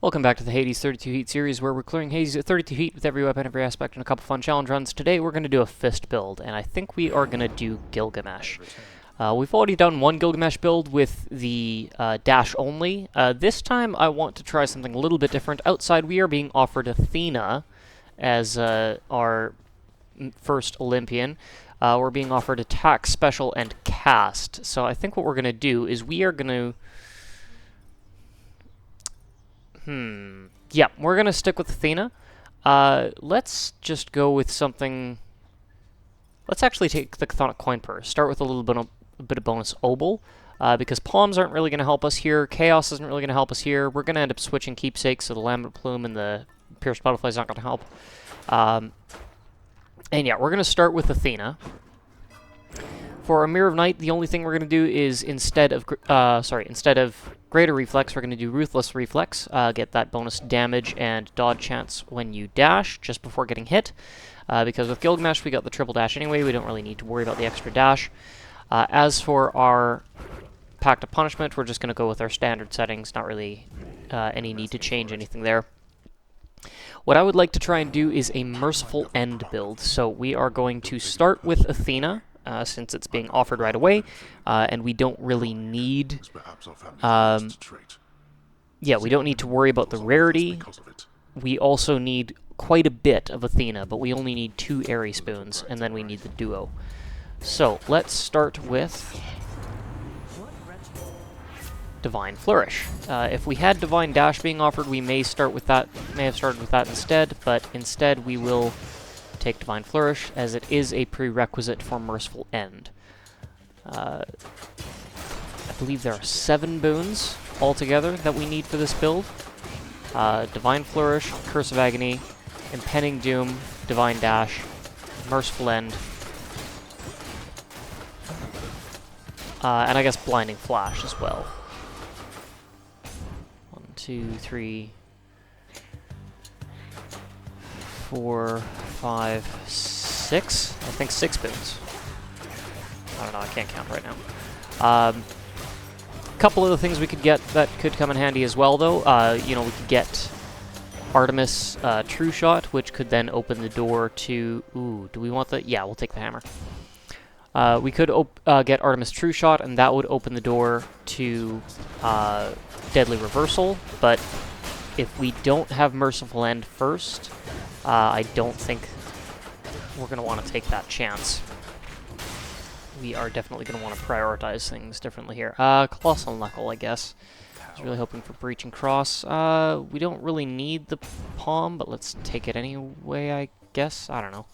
Welcome back to the Hades 32 Heat series, where we're clearing Hades at 32 Heat with every weapon, every aspect, and a couple fun challenge runs. Today we're going to do a fist build, and I think we are going to do Gilgamesh. We've already done one Gilgamesh build with the dash only. This time I want to try something a little bit different. Outside we are being offered Athena as our first Olympian. We're being offered attack, special, and cast. So I think what we're going to do is we are going to... Yeah, we're going to stick with Athena. Let's just go with something... Let's actually take the Chthonic Coin Purse. Start with a bit of bonus obol, because palms aren't really going to help us here. Chaos isn't really going to help us here. We're going to end up switching keepsakes, so the Lambent Plume and the Pierced Butterfly is not going to help. And yeah, we're going to start with Athena. For our Mirror of Night, the only thing we're going to do is instead of Greater Reflex, we're going to do Ruthless Reflex, get that bonus damage and dodge chance when you dash, just before getting hit. Because with Gilgamesh, we got the triple dash anyway, we don't really need to worry about the extra dash. As for our Pact of Punishment, we're just going to go with our standard settings, not really any need to change anything there. What I would like to try and do is a Merciful End build, so we are going to start with Athena, since it's being offered right away, and we don't really need... yeah, we don't need to worry about the rarity. We also need quite a bit of Athena, but we only need 2 Airy Spoons, and then we need the duo. So, let's start with Divine Flourish. If we had Divine Dash being offered, we may have started with that instead, but instead we will take Divine Flourish, as it is a prerequisite for Merciful End. I believe there are 7 boons altogether that we need for this build. Divine Flourish, Curse of Agony, Impending Doom, Divine Dash, Merciful End, and I guess Blinding Flash as well. 1, 2, 3, 4, 5, 6. I think 6 boons. I don't know, I can't count right now. A couple of the things we could get that could come in handy as well, though. You know, we could get Artemis True Shot, which could then open the door to... Ooh, do we want the... Yeah, we'll take the hammer. We could get Artemis True Shot, and that would open the door to Deadly Reversal, but if we don't have Merciful End first, I don't think we're going to want to take that chance. We are definitely going to want to prioritize things differently here. Colossal Knuckle, I guess. I was really hoping for Breach and Cross. We don't really need the Palm, but let's take it anyway, I guess. I don't know.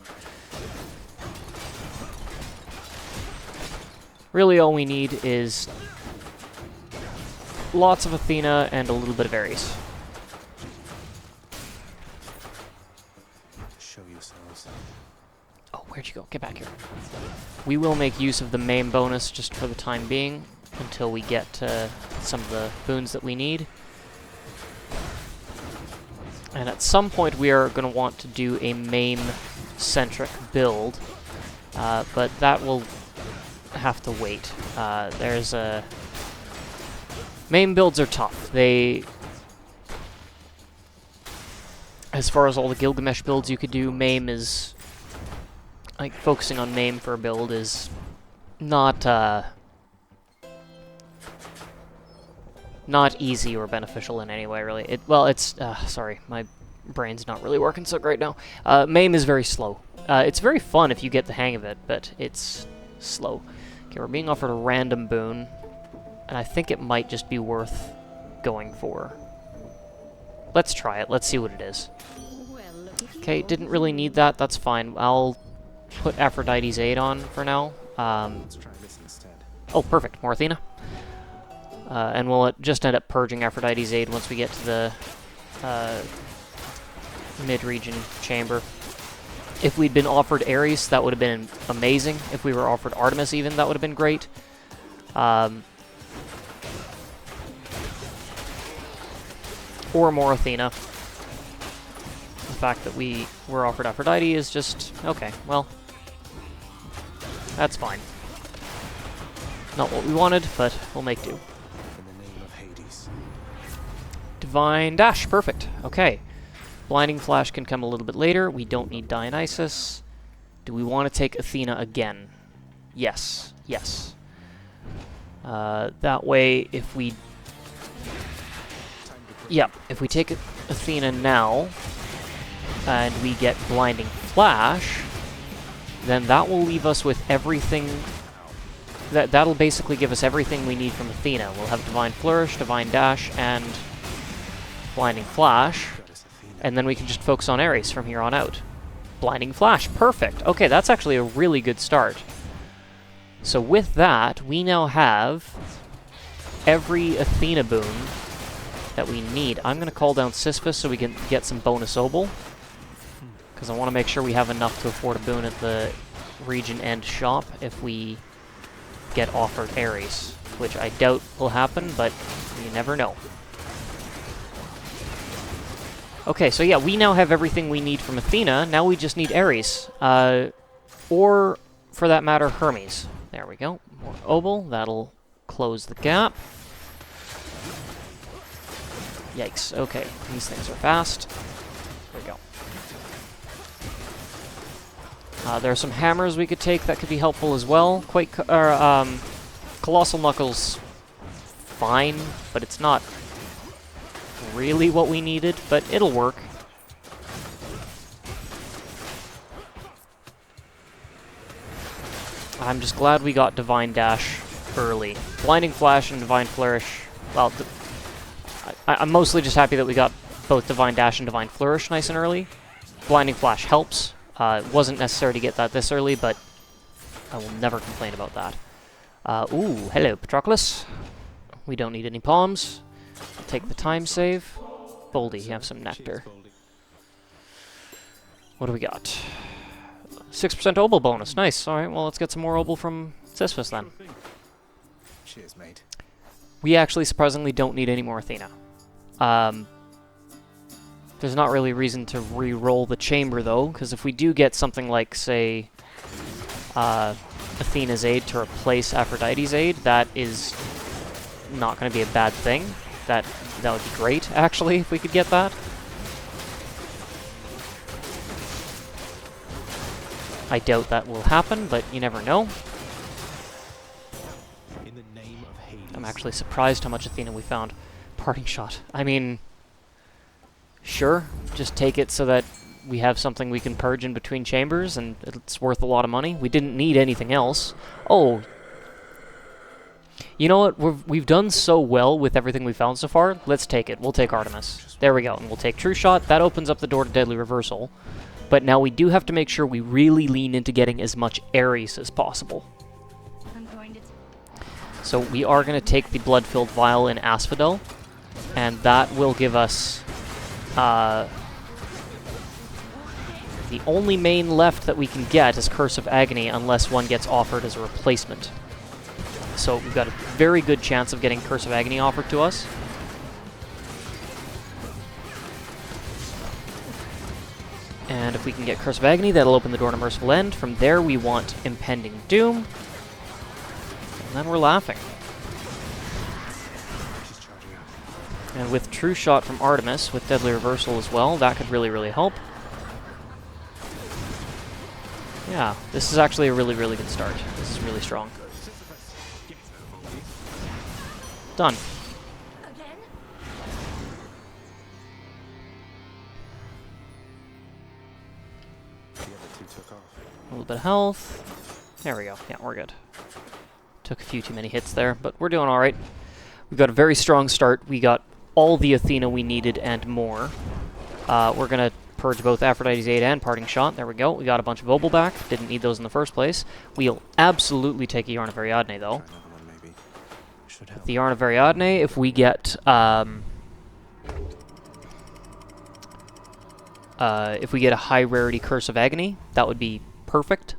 Really all we need is lots of Athena and a little bit of Ares. Oh, where'd you go? Get back here. We will make use of the Maim bonus just for the time being, until we get some of the boons that we need. And at some point we are going to want to do a Maim-centric build, but that will have to wait. There's a... Maim builds are tough. They... As far as all the Gilgamesh builds you could do, Maim is... Like, focusing on Maim for a build is not easy or beneficial in any way, really. Sorry, my brain's not really working so great now. Maim is very slow. It's very fun if you get the hang of it, but it's slow. Okay, we're being offered a random boon, and I think it might just be worth going for. Let's try it. Let's see what it is. Okay, didn't really need that. That's fine. I'll put Aphrodite's Aid on for now. Let's try this instead. Oh, perfect. More Athena. And we'll just end up purging Aphrodite's Aid once we get to the mid-region chamber. If we'd been offered Ares, that would have been amazing. If we were offered Artemis even, that would have been great. Or more Athena. The fact that we were offered Aphrodite is just... Okay, well... That's fine. Not what we wanted, but we'll make do. In the name of Hades. Divine Dash, perfect. Okay. Blinding Flash can come a little bit later. We don't need Dionysus. Do we want to take Athena again? Yes. Yes. That way, if we... Yeah, if we take Athena now, and we get Blinding Flash, then that will leave us with everything... That'll basically give us everything we need from Athena. We'll have Divine Flourish, Divine Dash, and Blinding Flash, and then we can just focus on Ares from here on out. Blinding Flash, perfect! Okay, that's actually a really good start. So with that, we now have every Athena boon that we need. I'm going to call down Sisyphus so we can get some bonus Obol, because I want to make sure we have enough to afford a boon at the region end shop if we get offered Ares, which I doubt will happen, but you never know. Okay, so yeah, we now have everything we need from Athena. Now we just need Ares. Or, for that matter, Hermes. There we go. More Obol. That'll close the gap. Yikes. Okay, these things are fast. There we go. There are some hammers we could take that could be helpful as well. Colossal Knuckles, fine, but it's not really what we needed, but it'll work. I'm just glad we got Divine Dash early. Blinding Flash and Divine Flourish, well, I'm mostly just happy that we got both Divine Dash and Divine Flourish nice and early. Blinding Flash helps. It wasn't necessary to get that this early, but I will never complain about that. Ooh, hello, Patroclus. We don't need any palms. I'll take the time save. Boldy, have some nectar. What do we got? 6% Obol bonus. Nice. Alright, well, let's get some more Obol from Sisyphus then. Cheers, mate. We actually surprisingly don't need any more Athena. There's not really a reason to re-roll the chamber, though, because if we do get something like, say, Athena's aid to replace Aphrodite's aid, that is not going to be a bad thing. That would be great, actually, if we could get that. I doubt that will happen, but you never know. In the name of Hades. I'm actually surprised how much Athena we found. Parting Shot. I mean, sure, just take it so that we have something we can purge in between chambers, and it's worth a lot of money. We didn't need anything else. Oh, you know what? We've done so well with everything we found so far. Let's take it. We'll take Artemis. There we go. And we'll take True Shot. That opens up the door to Deadly Reversal. But now we do have to make sure we really lean into getting as much Ares as possible. So we are going to take the Blood-Filled Vial in Asphodel, and that will give us the only main left that we can get is Curse of Agony unless one gets offered as a replacement. So we've got a very good chance of getting Curse of Agony offered to us. And if we can get Curse of Agony, that'll open the door to Merciful End. From there, we want Impending Doom. And then we're laughing. And with True Shot from Artemis, with Deadly Reversal as well, that could really, really help. Yeah, this is actually a really, really good start. This is really strong. Done. A little bit of health. There we go. Yeah, we're good. Took a few too many hits there, but we're doing alright. We've got a very strong start. We got all the Athena we needed and more. We're going to purge both Aphrodite's Aid and Parting Shot. There we go. We got a bunch of Obol back. Didn't need those in the first place. We'll absolutely take a Yarn of Ariadne, though. The Yarn of Ariadne, if we get... if we get a high-rarity Curse of Agony, that would be perfect.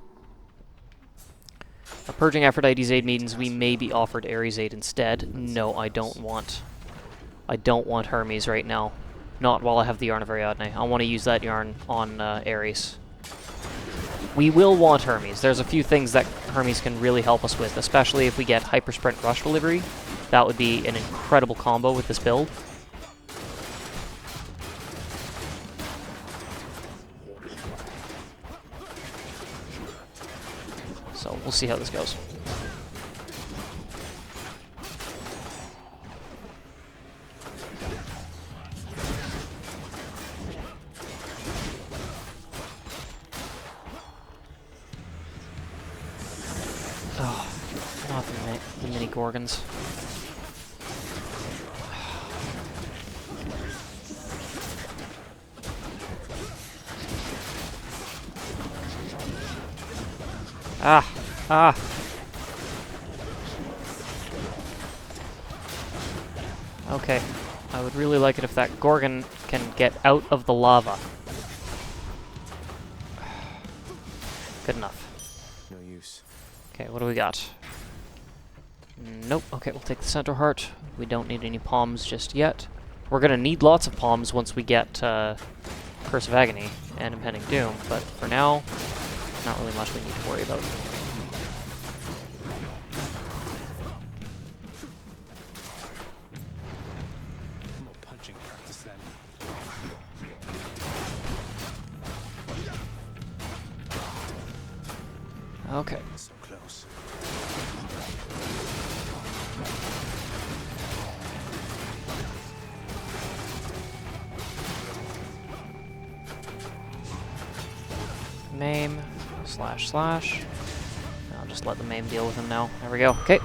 Purging Aphrodite's Aid means we may be offered Ares' Aid instead. No, I don't want Hermes right now. Not while I have the Yarn of Ariadne. I want to use that yarn on Ares. We will want Hermes. There's a few things that Hermes can really help us with, especially if we get Hyper Sprint Rush Delivery. That would be an incredible combo with this build. We'll see how this goes. Oh, not the mini Gorgons. Ah! Ah! Okay. I would really like it if that Gorgon can get out of the lava. Good enough. No use. Okay, what do we got? Nope. Okay, we'll take the Centaur Heart. We don't need any palms just yet. We're gonna need lots of palms once we get Curse of Agony and Impending Doom, but for now, not really much we need to worry about. More punching practice then. Okay. So close. Maim, // I'll just let the Maim deal with him now. There we go. Okay.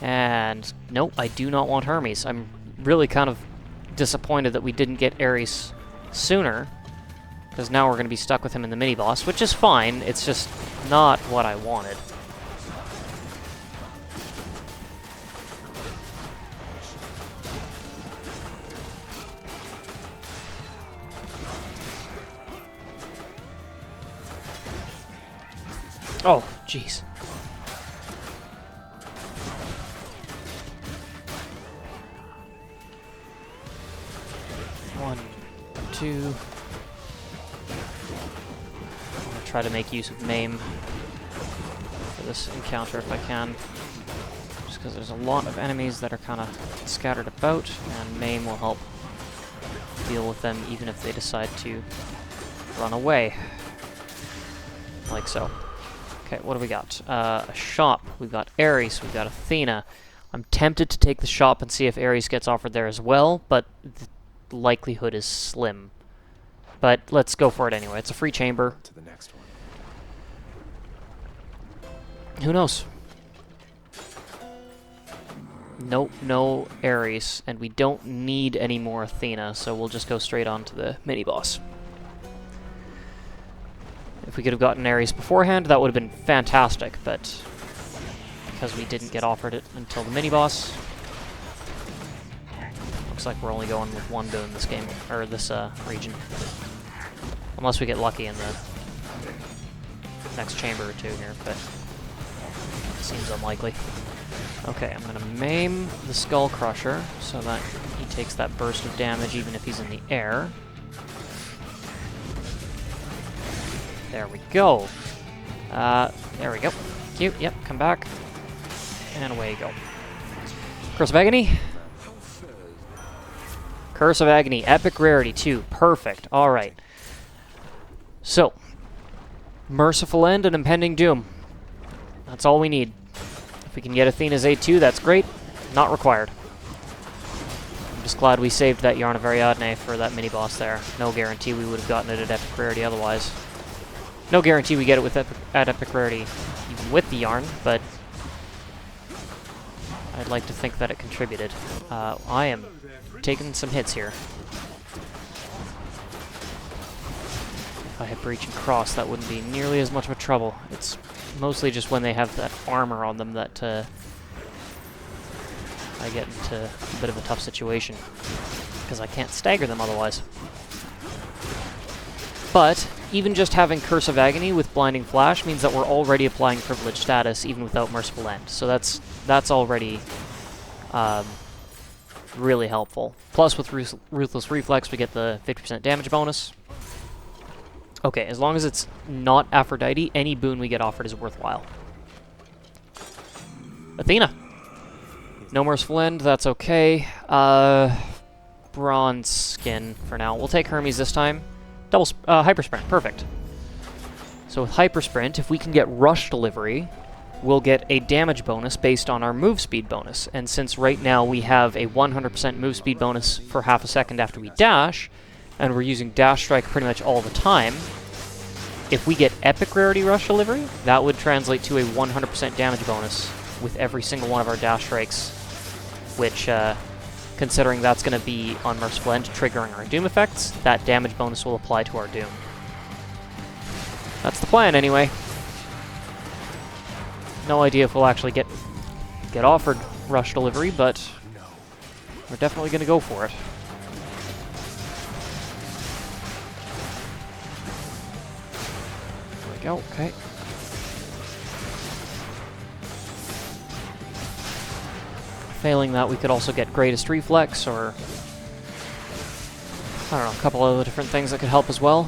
And nope, I do not want Hermes. I'm really kind of disappointed that we didn't get Ares sooner, because now we're going to be stuck with him in the mini-boss, which is fine. It's just not what I wanted. Oh, jeez. One, two. I'm gonna try to make use of Maim for this encounter if I can. Just because there's a lot of enemies that are kind of scattered about, and Maim will help deal with them even if they decide to run away. Like so. Okay, what do we got? A shop. We've got Ares. We've got Athena. I'm tempted to take the shop and see if Ares gets offered there as well, but the likelihood is slim. But let's go for it anyway. It's a free chamber. To the next one. Who knows? Nope, no Ares, and we don't need any more Athena, so we'll just go straight on to the mini-boss. If we could have gotten Ares beforehand, that would have been fantastic, but because we didn't get offered it until the mini-boss, looks like we're only going with one boon this game, or this region. Unless we get lucky in the next chamber or two here, but it seems unlikely. Okay, I'm gonna Maim the Skull Crusher so that he takes that burst of damage even if he's in the air. There we go. There we go. Cute. Yep, come back. And away you go. Curse of Agony. Curse of Agony. Epic Rarity 2. Perfect. Alright. So, Merciful End and Impending Doom. That's all we need. If we can get Athena's A2, that's great. Not required. I'm just glad we saved that Yarn of Ariadne for that mini-boss there. No guarantee we would have gotten it at Epic Rarity otherwise. No guarantee we get it with at Epic Rarity even with the Yarn, but I'd like to think that it contributed. I am taking some hits here. If I had Breach and Cross, that wouldn't be nearly as much of a trouble. It's mostly just when they have that armor on them that I get into a bit of a tough situation, because I can't stagger them otherwise. But even just having Curse of Agony with Blinding Flash means that we're already applying Privilege status even without Merciful End. So that's already really helpful. Plus with Ruthless Reflex we get the 50% damage bonus. Okay, as long as it's not Aphrodite, any boon we get offered is worthwhile. Athena! No Merciful End, that's okay. Bronze skin for now. We'll take Hermes this time. Double Hyper Sprint, perfect. So with Hyper Sprint, if we can get Rush Delivery, we'll get a damage bonus based on our move speed bonus. And since right now we have a 100% move speed bonus for half a second after we dash, and we're using Dash Strike pretty much all the time, if we get Epic Rarity Rush Delivery, that would translate to a 100% damage bonus with every single one of our Dash Strikes, which, considering that's going to be on Merciful End triggering our Doom effects, that damage bonus will apply to our Doom. That's the plan, anyway. No idea if we'll actually get offered Rush Delivery, but we're definitely going to go for it. There we go, okay. Failing that, we could also get Greatest Reflex, or I don't know, a couple other different things that could help as well.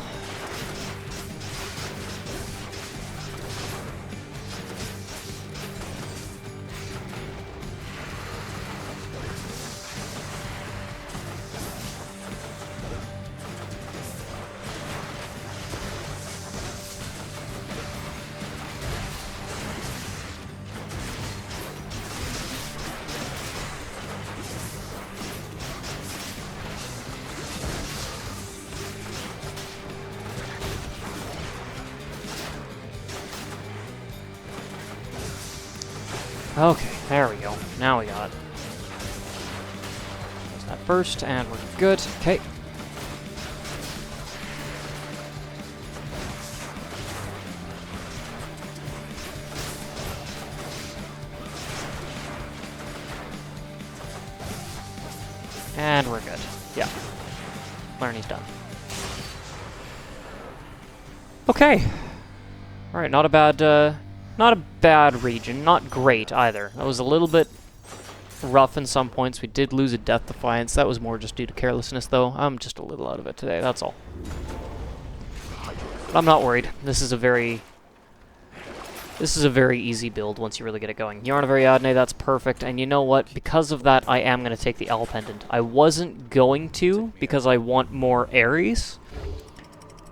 Okay, there we go. Now we got it. There's that burst, and we're good. Okay. And we're good. Yeah. Learning's done. Okay. Alright, not a bad region. Not great, either. That was a little bit rough in some points. We did lose a Death Defiance. That was more just due to carelessness, though. I'm just a little out of it today, that's all. But I'm not worried. This is a very easy build once you really get it going. Yarn of Ariadne, that's perfect. And you know what? Because of that, I am going to take the Owl Pendant. I wasn't going to, because I want more Ares.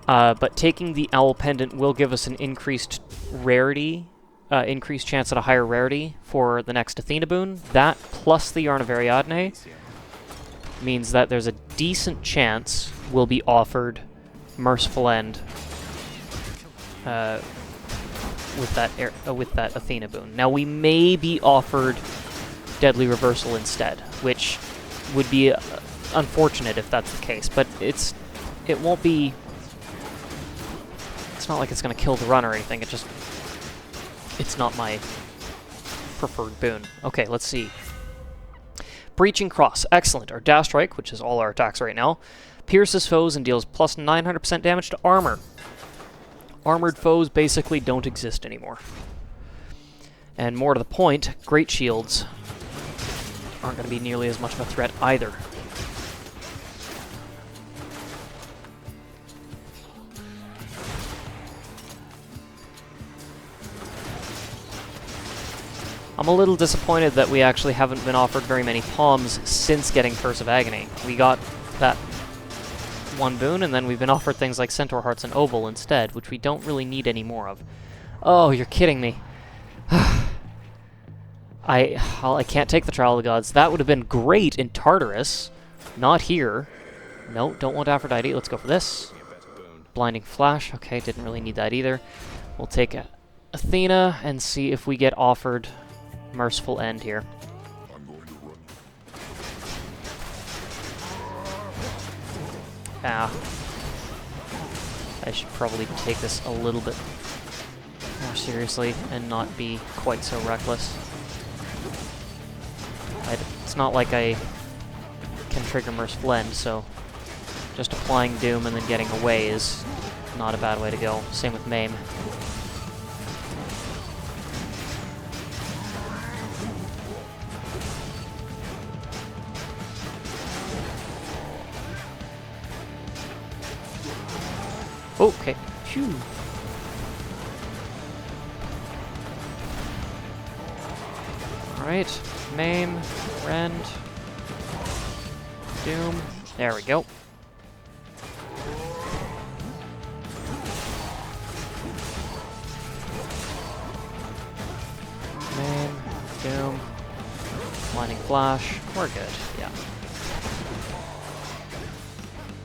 But taking the Owl Pendant will give us an increased rarity, increased chance at a higher rarity for the next Athena boon. That, plus the Yarn of Ariadne, means that there's a decent chance we'll be offered Merciful End with that Athena boon. Now, we may be offered Deadly Reversal instead, which would be unfortunate if that's the case, but it won't be... It's not like it's going to kill the run or anything, it's not my preferred boon. Okay, let's see. Breaching Cross, excellent. Our Dash Strike, which is all our attacks right now, pierces foes and deals plus 900% damage to armor. Armored foes basically don't exist anymore. And more to the point, Great Shields aren't going to be nearly as much of a threat either. I'm a little disappointed that we actually haven't been offered very many palms since getting Curse of Agony. We got that one boon, and then we've been offered things like Centaur Hearts and Obol instead, which we don't really need any more of. Oh, you're kidding me. I can't take the Trial of the Gods. That would have been great in Tartarus. Not here. No, don't want Aphrodite. Let's go for this. Blinding Flash. Okay, didn't really need that either. We'll take Athena and see if we get offered Merciful End here. Ah. I should probably take this a little bit more seriously and not be quite so reckless. It's not like I can trigger Merciful End, so just applying Doom and then getting away is not a bad way to go. Same with Maim. Okay. Phew. Alright. Maim. Rend. Doom. There we go. Doom. Lightning Flash. We're good, yeah.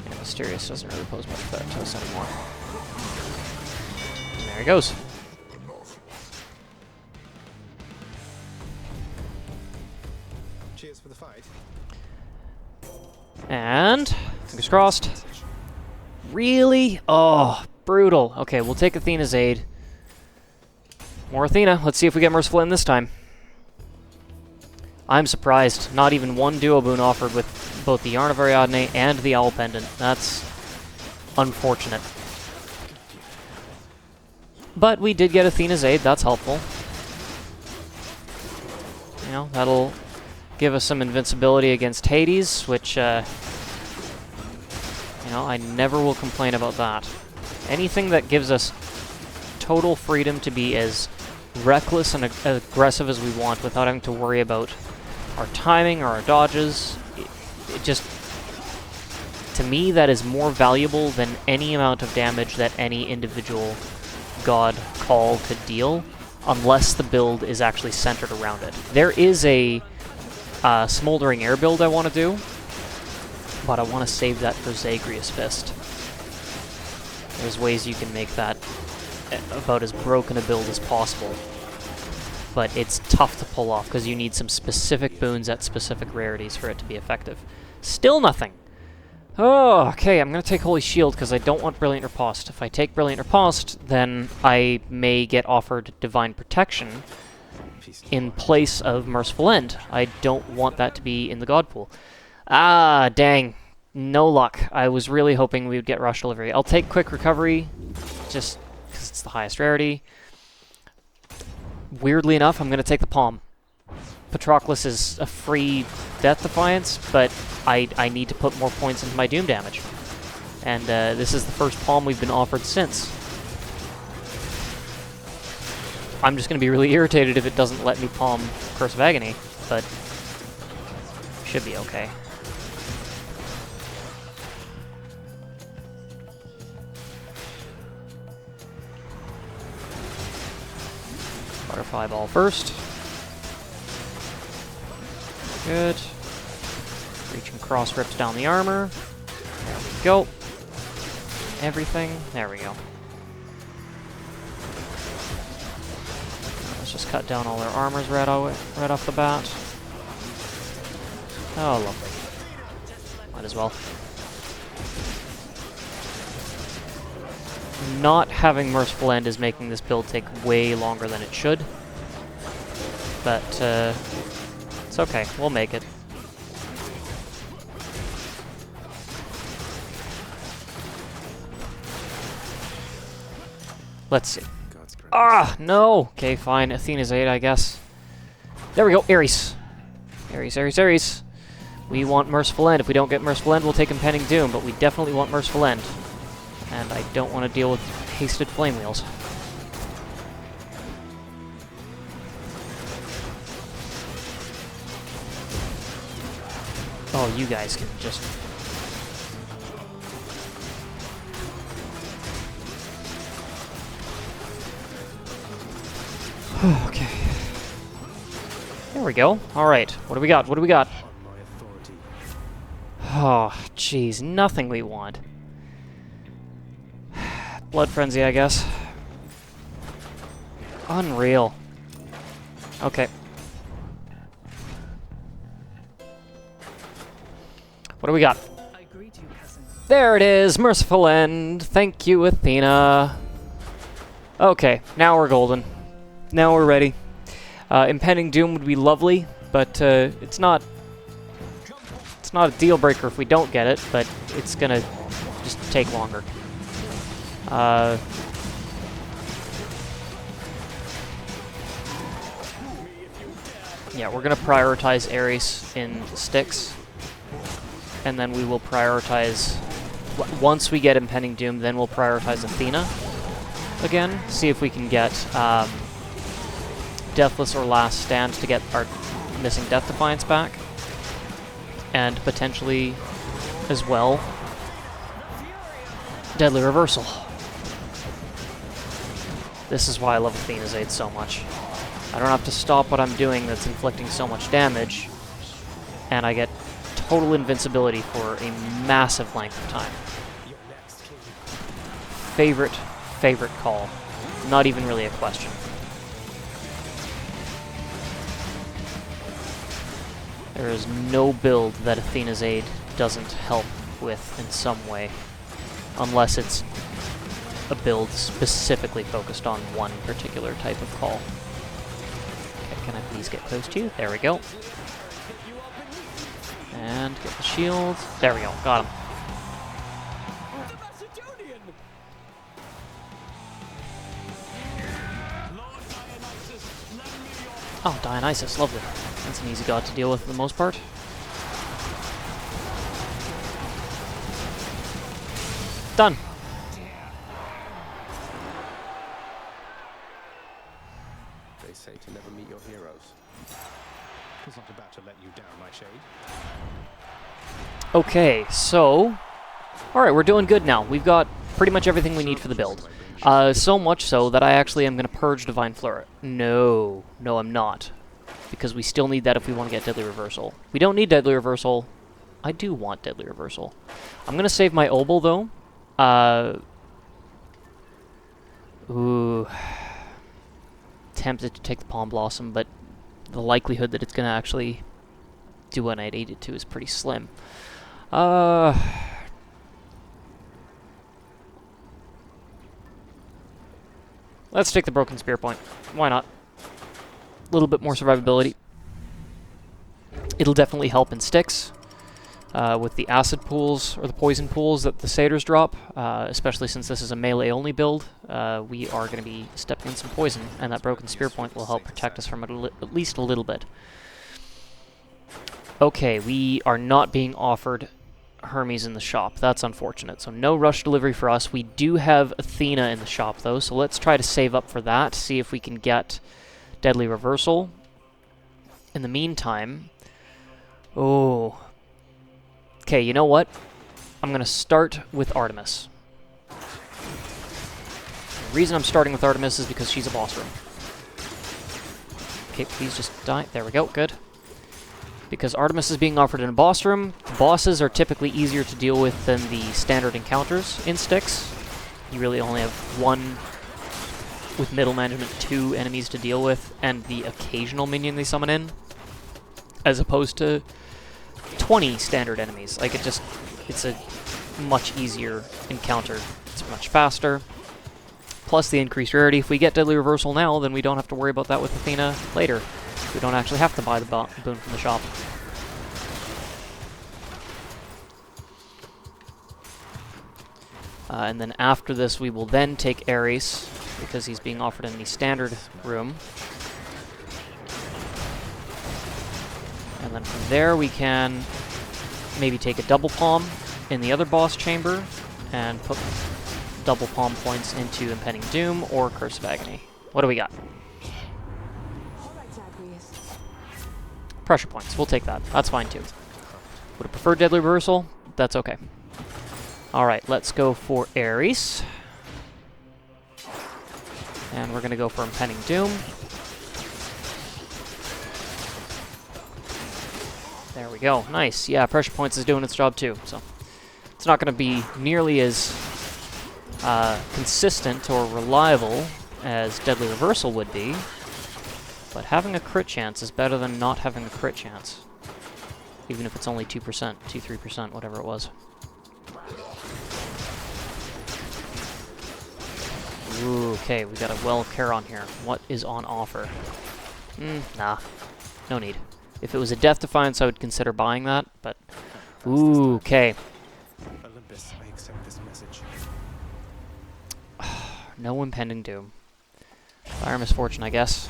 Yeah, Mysterious doesn't really pose much threat to us anymore. And there he goes. Cheers for the fight. And fingers crossed. Really? Oh, brutal. Okay, we'll take Athena's aid. More Athena. Let's see if we get Merciful End this time. I'm surprised. Not even one duo boon offered with both the Yarn of Ariadne and the Owl Pendant. That's unfortunate. But we did get Athena's aid. That's helpful. You know, that'll give us some invincibility against Hades, which, you know, I never will complain about that. Anything that gives us total freedom to be as reckless and aggressive as we want without having to worry about our timing or our dodges, it just, to me, that is more valuable than any amount of damage that any individual god call could deal, unless the build is actually centered around it. There is a Smoldering Air build I want to do, but I want to save that for Zagreus Fist. There's ways you can make that about as broken a build as possible, but it's tough to pull off because you need some specific boons at specific rarities for it to be effective. Still nothing! Oh, okay, I'm going to take Holy Shield because I don't want Brilliant Riposte. If I take Brilliant Riposte, then I may get offered Divine Protection in place of Merciful End. I don't want that to be in the God Pool. Ah, dang. No luck. I was really hoping we would get Rush Delivery. I'll take Quick Recovery, just because it's the highest rarity. Weirdly enough, I'm going to take the Palm. Patroclus is a free Death Defiance, but I need to put more points into my Doom damage. And this is the first Palm we've been offered since. I'm just going to be really irritated if it doesn't let me palm Curse of Agony, but should be okay. Butterfly Ball first. Good. Reaching Cross rips down the armor. There we go. Everything. There we go. Let's just cut down all their armors right off the bat. Oh, lovely. Might as well. Not having Merciful End is making this build take way longer than it should. But, it's okay. We'll make it. Let's see. Ah, no! Okay, fine. Athena's aid, I guess. There we go. Ares. Ares, Ares, Ares. We want Merciful End. If we don't get Merciful End, we'll take Impending Doom, but we definitely want Merciful End. And I don't want to deal with hasted Flame Wheels. Oh, you guys can just... Okay. There we go. Alright, what do we got? What do we got? Oh, jeez, nothing we want. Blood Frenzy, I guess. Unreal. Okay. What do we got? There it is! Merciful End! Thank you, Athena! Okay, now we're golden. Now we're ready. Impending Doom would be lovely, but it's not a deal breaker if we don't get it, but it's gonna just take longer. Yeah, we're gonna prioritize Ares in Styx, and then we will prioritize, once we get Impending Doom, then we'll prioritize Athena again, see if we can get Deathless or Last Stand to get our missing Death Defiance back, and potentially, as well, Deadly Reversal. This is why I love Athena's Aid so much. I don't have to stop what I'm doing that's inflicting so much damage, and I get total invincibility for a massive length of time. Favorite call. Not even really a question. There is no build that Athena's Aid doesn't help with in some way, unless it's a build specifically focused on one particular type of call. Okay, can I please get close to you? There we go. And get the shield. There we go, got him. Oh, Dionysus, lovely. That's an easy god to deal with for the most part. Done. They say to never meet your heroes. He's not about to let you down, my shade. Okay, so... Alright, we're doing good now. We've got pretty much everything we need for the build. So much so that I actually am going to purge Divine Fleur. No, I'm not. Because we still need that if we want to get Deadly Reversal. We don't need Deadly Reversal. I do want Deadly Reversal. I'm going to save my Obol, though. Ooh. Tempted to take the Palm Blossom, but the likelihood that it's going to actually do what I need it to is pretty slim. Let's take the Broken Spear Point. Why not? A little bit more survivability. It'll definitely help in sticks. With the acid pools, or the poison pools that the satyrs drop, especially since this is a melee-only build, we are going to be stepping in some poison, and that Broken Spear Point will help protect us from it at least a little bit. Okay, we are not being offered Hermes in the shop. That's unfortunate, so no rush delivery for us. We do have Athena in the shop, though, so let's try to save up for that, see if we can get Deadly Reversal. In the meantime... Oh... Okay, you know what? I'm going to start with Artemis. The reason I'm starting with Artemis is because she's a boss room. Okay, please just die. There we go, good. Because Artemis is being offered in a boss room, bosses are typically easier to deal with than the standard encounters in Styx. You really only have one, with middle management, 2 enemies to deal with, and the occasional minion they summon in, as opposed to 20 standard enemies. Like, it's a much easier encounter. It's much faster. Plus the increased rarity. If we get Deadly Reversal now, then we don't have to worry about that with Athena later. We don't actually have to buy the boon from the shop. And then after this, we will then take Ares, because he's being offered in the standard room. And then from there, we can maybe take a double palm in the other boss chamber and put double palm points into Impending Doom or Curse of Agony. What do we got? Pressure points. We'll take that. That's fine, too. Would have preferred Deadly Reversal. That's okay. Alright, let's go for Ares. And we're going to go for Impending Doom. There we go. Nice. Yeah, Pressure Points is doing its job, too. So it's not going to be nearly as consistent or reliable as Deadly Reversal would be. But having a crit chance is better than not having a crit chance. Even if it's only 2%, 2-3%, whatever it was. Ooh, okay, we got a Well of Charon here. What is on offer? Nah. No need. If it was a Death Defiance, I would consider buying that, but... Ooh, okay. Olympus, I accept this message. No Impending Doom. Dire Misfortune, I guess.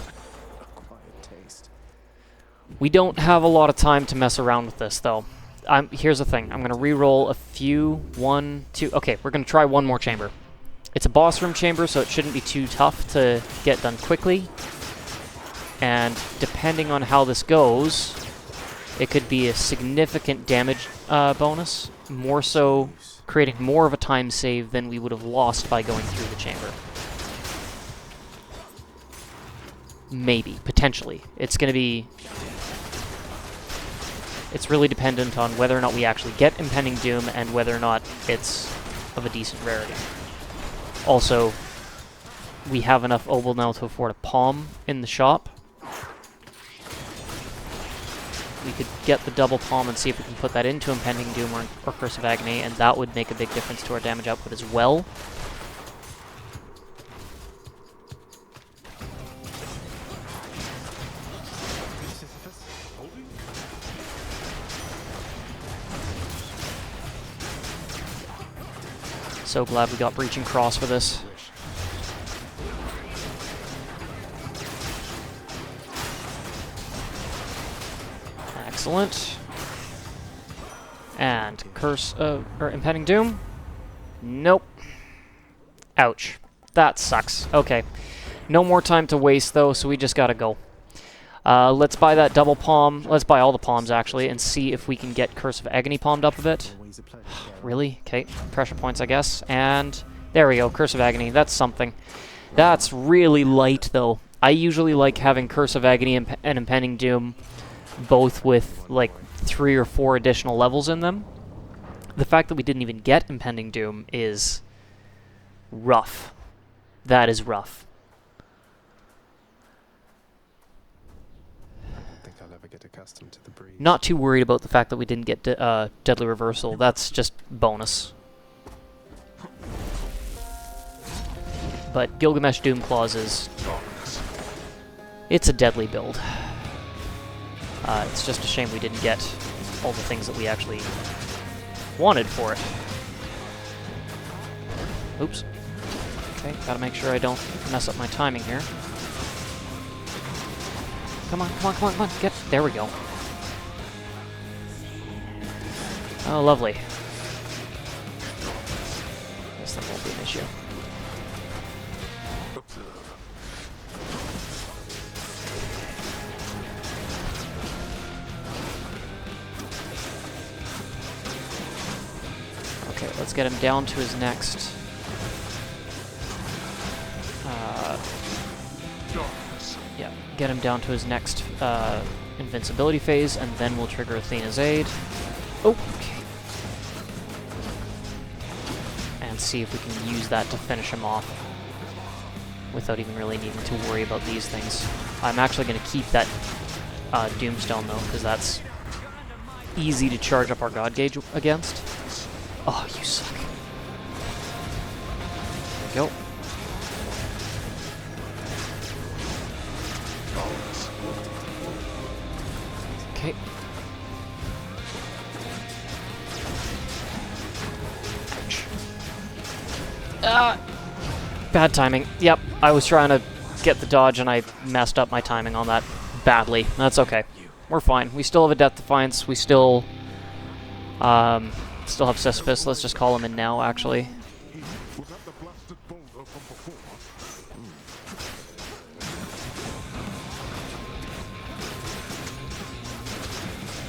We don't have a lot of time to mess around with this, though. Here's the thing. I'm going to re-roll a few. 1, 2... Okay, we're going to try one more chamber. It's a boss room chamber, so it shouldn't be too tough to get done quickly. And depending on how this goes, it could be a significant damage bonus. More so, creating more of a time save than we would have lost by going through the chamber. Maybe, potentially. It's going to be... It's really dependent on whether or not we actually get Impending Doom and whether or not it's of a decent rarity. Also, we have enough Obel now to afford a Palm in the shop. We could get the double Palm and see if we can put that into Impending Doom or Curse of Agony, and that would make a big difference to our damage output as well. So glad we got Breaching Cross for this. Excellent. And Curse or Impending Doom? Nope. Ouch. That sucks. Okay. No more time to waste though, so we just gotta go. Let's buy that double palm. Let's buy all the palms actually and see if we can get Curse of Agony palmed up a bit. Really? Okay. Pressure points, I guess. And there we go. Curse of Agony. That's something. That's really light though. I usually like having Curse of Agony and Impending Doom both with like 3 or 4 additional levels in them. The fact that we didn't even get Impending Doom is rough. That is rough. I'll never get accustomed to the breeze. Not too worried about the fact that we didn't get Deadly Reversal. That's just bonus. But Gilgamesh Doom Claws is... It's a deadly build. It's just a shame we didn't get all the things that we actually wanted for it. Oops. Okay, gotta make sure I don't mess up my timing here. Come on, come on, come on, come on, get... There we go. Oh, lovely. Guess that won't be an issue. Okay, let's get him down to his next... yeah, get him down to his next invincibility phase, and then we'll trigger Athena's Aid. Oh, okay. And see if we can use that to finish him off without even really needing to worry about these things. I'm actually going to keep that Doomstone, though, because that's easy to charge up our God Gauge against. Oh, you suck. There we go. Okay. Ouch. Bad timing. Yep, I was trying to get the dodge and I messed up my timing on that badly. That's okay. We're fine. We still have a Death Defiance. We still have Sisyphus. Let's just call him in now, actually.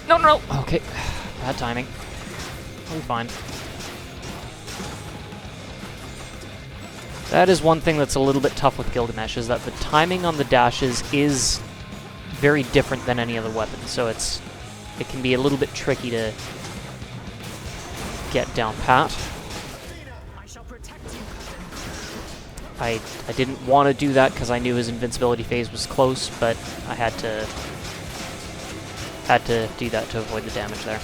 No, no, no. Okay. Bad timing. We'll be fine. That is one thing that's a little bit tough with Gilgamesh, is that the timing on the dashes is very different than any other weapon, so it can be a little bit tricky to get down pat. I didn't want to do that because I knew his invincibility phase was close, but I had to do that to avoid the damage there.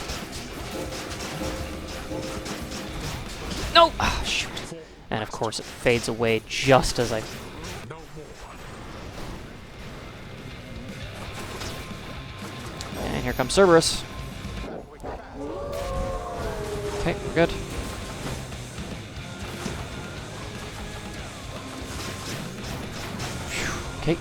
No! Ah, shoot. And of course it fades away just as I... And here comes Cerberus. Okay, we're good. Okay.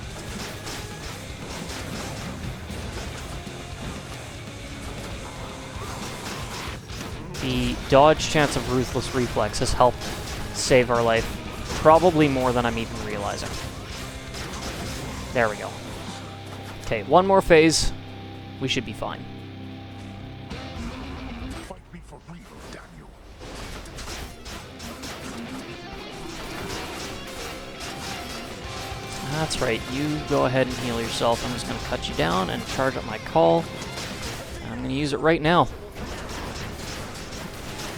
The dodge chance of Ruthless Reflex has helped save our life probably more than I'm even realizing. There we go. Okay, one more phase. We should be fine. Fight me for real, Daniel. That's right, you go ahead and heal yourself. I'm just going to cut you down and charge up my call. I'm going to use it right now.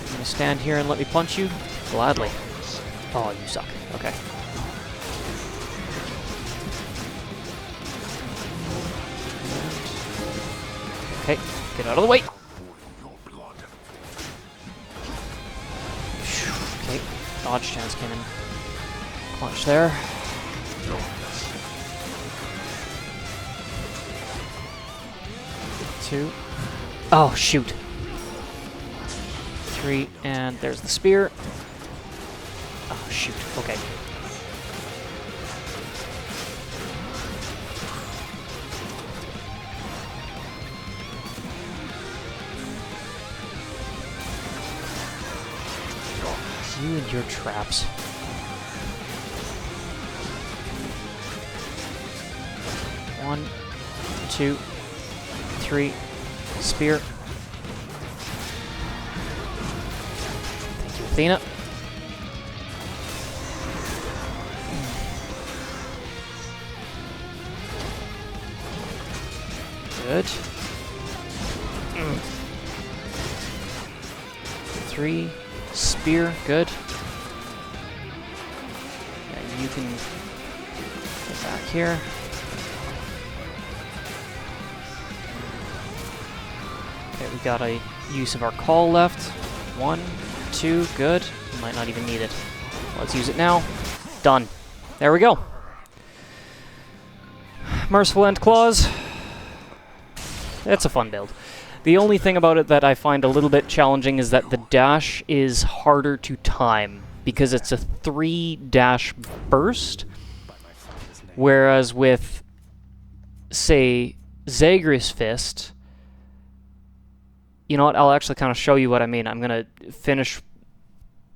You're going to stand here and let me punch you? Gladly. Oh, you suck. Okay. Okay, get out of the way. Okay, dodge chance came in. Punch there. 2. Oh, shoot. 3, and there's the spear. Oh, shoot. Okay. You and your traps. One, 2, 3, spear. Thank you, Athena. Good. 3, spear, good. Yeah, you can get back here. Okay, we got a use of our call left. 1, 2, good. We might not even need it. Let's use it now. Done. There we go. Merciful End claws. It's a fun build. The only thing about it that I find a little bit challenging is that the dash is harder to time because it's a 3-dash burst, whereas with, say, Zagreus Fist, you know what, I'll actually kind of show you what I mean. I'm going to finish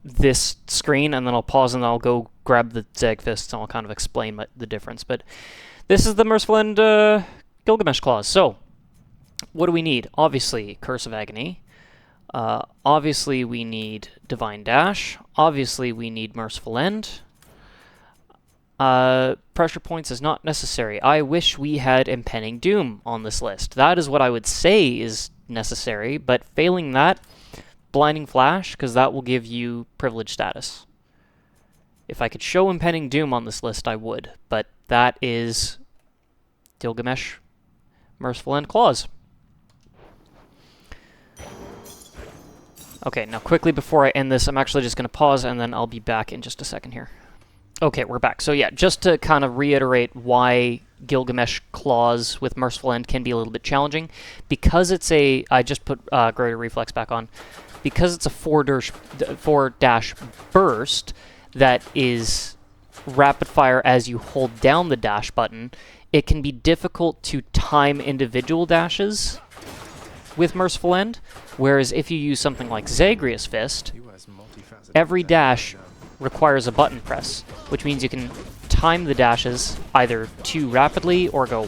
this screen, and then I'll pause, and I'll go grab the Zag Fists, and I'll kind of explain the difference. But this is the Merciful End Gilgamesh claws. So, what do we need? Obviously, Curse of Agony. Obviously, we need Divine Dash. Obviously, we need Merciful End. Pressure points is not necessary. I wish we had Impending Doom on this list. That is what I would say is necessary, but failing that, Blinding Flash, because that will give you privilege status. If I could show Impending Doom on this list, I would, but that is Gilgamesh Merciful End claws. Okay, now quickly before I end this, I'm actually just going to pause, and then I'll be back in just a second here. Okay, we're back. So yeah, just to kind of reiterate why Gilgamesh claws with Merciful End can be a little bit challenging, because it's a, I just put Greater Reflex back on, because it's a 4-dash burst that is rapid fire as you hold down the dash button, it can be difficult to time individual dashes with Merciful End, whereas if you use something like Zagreus Fist, every dash requires a button press, which means you can time the dashes either 2 rapidly or go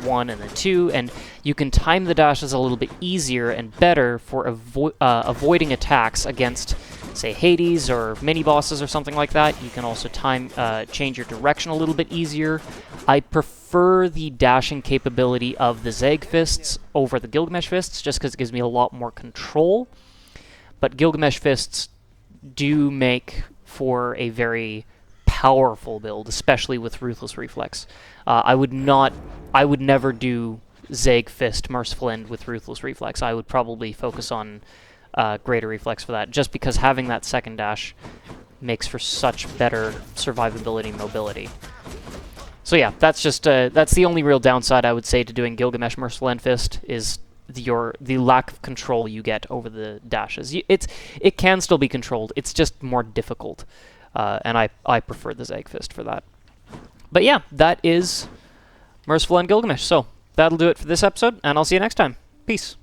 1 and then 2, and you can time the dashes a little bit easier and better for avoiding attacks against, say, Hades or mini-bosses or something like that. You can also change your direction a little bit easier. I prefer the dashing capability of the Zag Fists over the Gilgamesh Fists, just because it gives me a lot more control. But Gilgamesh Fists do make for a very powerful build, especially with Ruthless Reflex. I would never do Zag Fist Merciful End with Ruthless Reflex. I would probably focus on Greater Reflex for that, just because having that second dash makes for such better survivability and mobility. So yeah, that's just that's the only real downside I would say to doing Gilgamesh Merciful End Fist is the lack of control you get over the dashes. It can still be controlled. It's just more difficult, and I prefer the Zag Fist for that. But yeah, that is Merciful End Gilgamesh. So that'll do it for this episode, and I'll see you next time. Peace.